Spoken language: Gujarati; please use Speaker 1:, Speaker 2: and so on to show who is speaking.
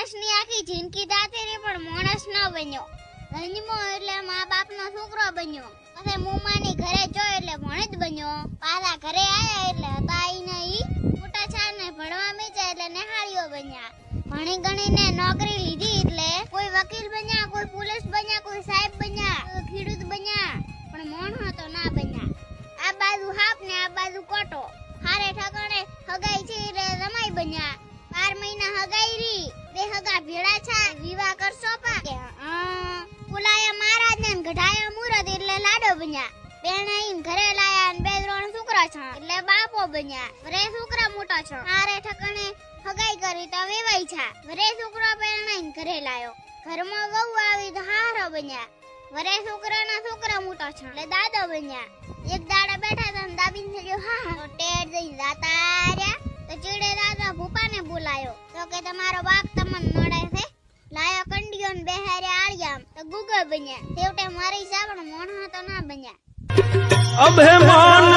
Speaker 1: માણસની આખી જિંદગી દાતેરી પણ માણસ ન બન્યો. જન્મો એટલે મા બાપનો છોકરો બન્યો. પછી મુમાની ઘરે જો એટલે ભણ જ બન્યો. પાછા ઘરે આયા એટલે હતા ઈ મોટા છાને ભણવા મેચ્યા એટલે નેહાળીઓ બન્યા. ભણી ગણીને નોકરી લીધી એટલે કોઈ વકીલ બન્યા, કોઈ પોલીસ બન્યા, કોઈ સાહેબ બન્યા, કોઈ ખેડૂત બન્યા, પણ મોણો તો ના બન્યા. આ બાજુ હાપ ને આ બાજુ કોટો. હારે ઠકાણે હગાઈ છે એટલે રમાઈ બન્યા. 12 મહિના હગાઈ રી, બે હગા ભેળા છા, વિવાહ કરશો પા કે પુલાયા મહારાજ ને ગઢાયા મુરત એટલે લાડો બન્યા. બેણાઈન ઘરે લાયા ને 2-3 છોકરા છે એટલે બાપો બન્યા. વરે છોકરા મોટા છે. હારે ઠકાણે હગાઈ કરી તો વેવાઈ છા. વરે છોકરો બેણાઈન ઘરે લાયો. ઘરમાં વહુ આવી તો હારો બન્યા. વરે છોકરાના છોકરા મોટા છે એટલે દાદો બન્યા. એક દાડા બેઠા હતા ને દાબીને થયો હા તો ટેડ જઈને દાતા રહ્યા. તો ચીડે દાદા ભૂપાને બોલાયો તો કે તમારો બાપ તમને નડે છે. લાયો કંડિયો ને બેહારે આળિયામ તો ગુગળ બન્યા. છેવટે મારી સાવણ મોણો તો ના બન્યા.
Speaker 2: અભિમાન